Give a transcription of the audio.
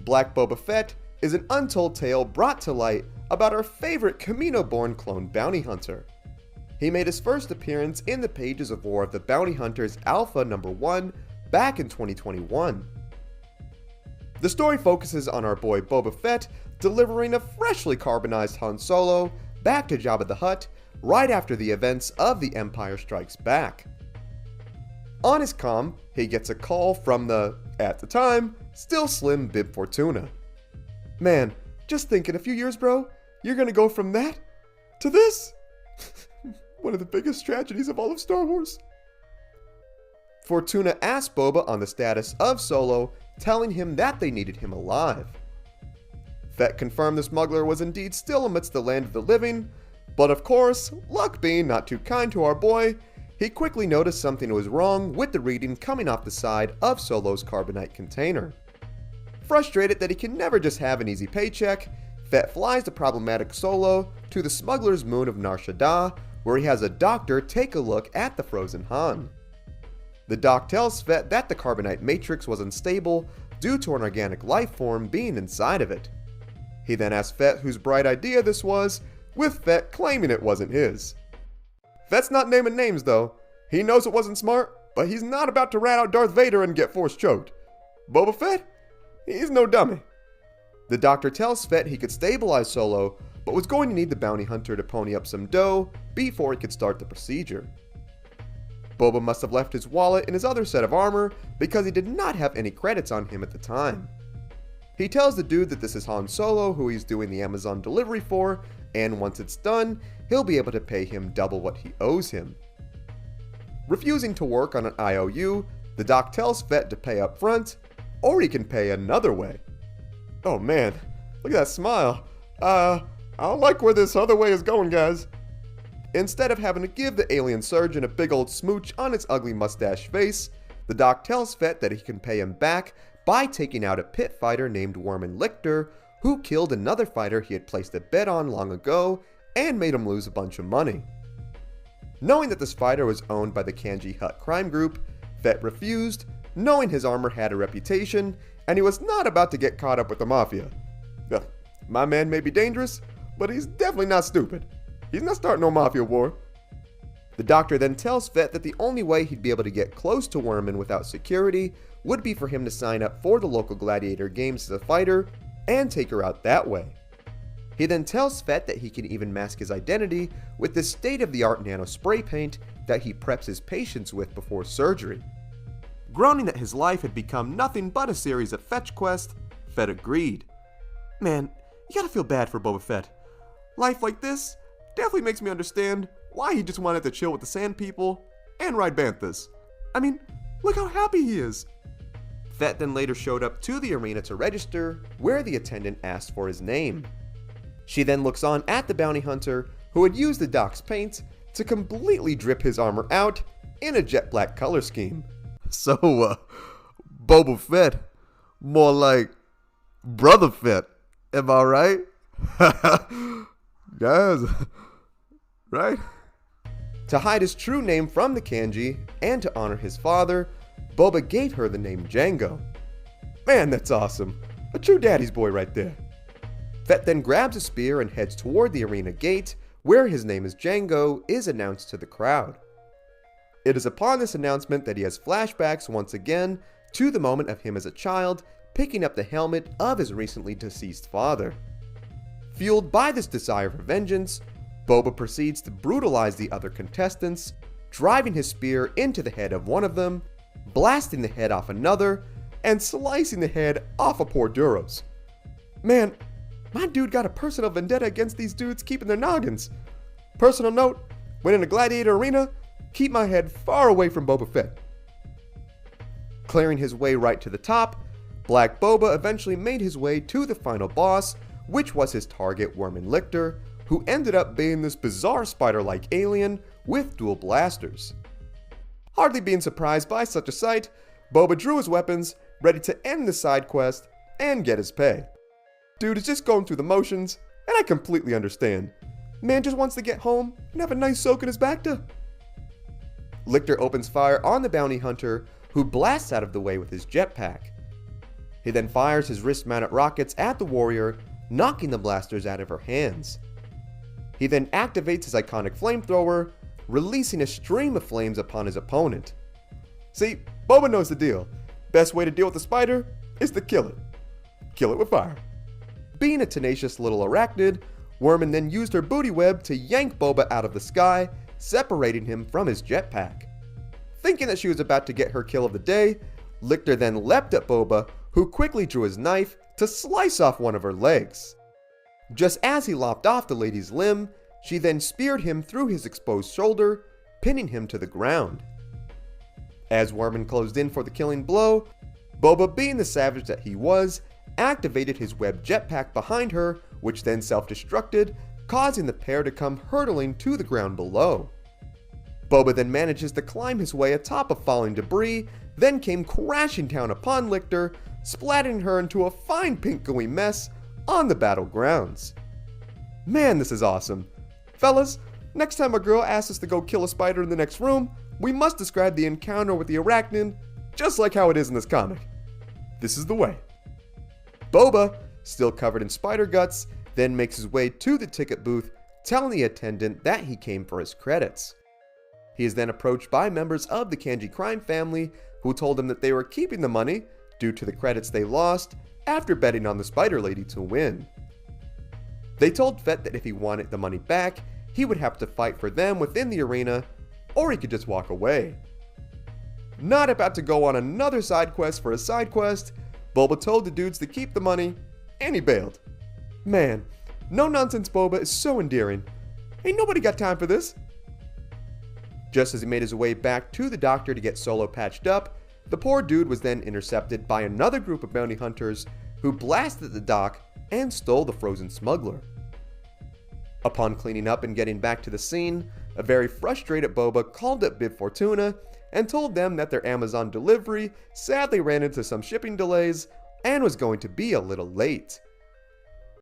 Black Boba Fett is an untold tale brought to light about our favorite Kamino-born clone bounty hunter. He made his first appearance in the pages of War of the Bounty Hunters Alpha No. 1 back in 2021. The story focuses on our boy Boba Fett delivering a freshly carbonized Han Solo back to Jabba the Hutt right after the events of The Empire Strikes Back. On his comm, he gets a call from the, at the time, still slim Bib Fortuna. Man, just think in a few years, bro, you're gonna go from that to this? One of the biggest tragedies of all of Star Wars. Fortuna asked Boba on the status of Solo, telling him that they needed him alive. Fett confirmed the smuggler was indeed still amidst the land of the living, but of course, luck being not too kind to our boy, he quickly noticed something was wrong with the reading coming off the side of Solo's carbonite container. Frustrated that he can never just have an easy paycheck, Fett flies the problematic Solo to the smuggler's moon of Nar Shaddaa, where he has a doctor take a look at the frozen Han. The doc tells Fett that the carbonite matrix was unstable due to an organic life form being inside of it. He then asks Fett whose bright idea this was, with Fett claiming it wasn't his. Fett's not naming names though. He knows it wasn't smart, but he's not about to rat out Darth Vader and get force choked. Boba Fett? He's no dummy. The doctor tells Fett he could stabilize Solo, but was going to need the bounty hunter to pony up some dough before he could start the procedure. Boba must have left his wallet in his other set of armor because he did not have any credits on him at the time. He tells the dude that this is Han Solo who he's doing the Amazon delivery for, and once it's done, he'll be able to pay him double what he owes him. Refusing to work on an IOU, the doc tells Fett to pay up front, or he can pay another way. Oh man, look at that smile. I don't like where this other way is going, guys. Instead of having to give the alien surgeon a big old smooch on its ugly mustache face, the doc tells Fett that he can pay him back by taking out a pit fighter named Worman Lichter, who killed another fighter he had placed a bet on long ago and made him lose a bunch of money. Knowing that this fighter was owned by the Kanji Hutt crime group, Fett refused, knowing his armor had a reputation and he was not about to get caught up with the mafia. My man may be dangerous, but he's definitely not stupid. He's not starting no mafia war. The doctor then tells Fett that the only way he'd be able to get close to Worman without security would be for him to sign up for the local gladiator games as a fighter and take her out that way. He then tells Fett that he can even mask his identity with this state-of-the-art nano spray paint that he preps his patients with before surgery. Groaning that his life had become nothing but a series of fetch quests, Fett agreed. Man, you gotta feel bad for Boba Fett. Life like this definitely makes me understand why he just wanted to chill with the Sand People and ride Banthas. I mean, look how happy he is. Fett then later showed up to the arena to register, where the attendant asked for his name. She then looks on at the bounty hunter, who had used the doc's paint to completely drip his armor out in a jet black color scheme. So, Boba Fett, more like Brother Fett, am I right? Guys, right? To hide his true name from the Kanji and to honor his father, Boba gave her the name Jango. Man, that's awesome. A true daddy's boy right there. Fett then grabs a spear and heads toward the arena gate, where his name is Jango is announced to the crowd. It is upon this announcement that he has flashbacks once again to the moment of him as a child picking up the helmet of his recently deceased father. Fueled by this desire for vengeance, Boba proceeds to brutalize the other contestants, driving his spear into the head of one of them, blasting the head off another, and slicing the head off of poor Duros. Man, my dude got a personal vendetta against these dudes keeping their noggins. Personal note, when in a gladiator arena, keep my head far away from Boba Fett. Clearing his way right to the top, Black Boba eventually made his way to the final boss, which was his target Worman Lichter, who ended up being this bizarre spider-like alien with dual blasters. Hardly being surprised by such a sight, Boba drew his weapons, ready to end the side quest and get his pay. Dude is just going through the motions, and I completely understand. Man just wants to get home and have a nice soak in his bacta. Lichter opens fire on the bounty hunter, who blasts out of the way with his jetpack. He then fires his wrist-mounted rockets at the warrior, knocking the blasters out of her hands. He then activates his iconic flamethrower, releasing a stream of flames upon his opponent. See, Boba knows the deal. Best way to deal with the spider is to kill it. Kill it with fire. Being a tenacious little arachnid, Worman then used her booty web to yank Boba out of the sky, separating him from his jetpack. Thinking that she was about to get her kill of the day, Lictor then leapt at Boba, who quickly drew his knife to slice off one of her legs. Just as he lopped off the lady's limb, she then speared him through his exposed shoulder, pinning him to the ground. As Worman closed in for the killing blow, Boba, being the savage that he was, activated his web jetpack behind her, which then self-destructed, causing the pair to come hurtling to the ground below. Boba then manages to climb his way atop of falling debris, then came crashing down upon Lictor, splatting her into a fine pink gooey mess on the battlegrounds. Man, this is awesome. Fellas, next time a girl asks us to go kill a spider in the next room, we must describe the encounter with the arachnid just like how it is in this comic. This is the way. Boba, still covered in spider guts, then makes his way to the ticket booth, telling the attendant that he came for his credits. He is then approached by members of the Kanji crime family, who told him that they were keeping the money due to the credits they lost after betting on the Spider Lady to win. They told Fett that if he wanted the money back, he would have to fight for them within the arena, or he could just walk away. Not about to go on another side quest for a side quest, Boba told the dudes to keep the money, and he bailed. Man, no nonsense Boba is so endearing. Ain't nobody got time for this. Just as he made his way back to the doctor to get Solo patched up, the poor dude was then intercepted by another group of bounty hunters who blasted the dock and stole the frozen smuggler. Upon cleaning up and getting back to the scene, a very frustrated Boba called up Bib Fortuna and told them that their Amazon delivery sadly ran into some shipping delays and was going to be a little late.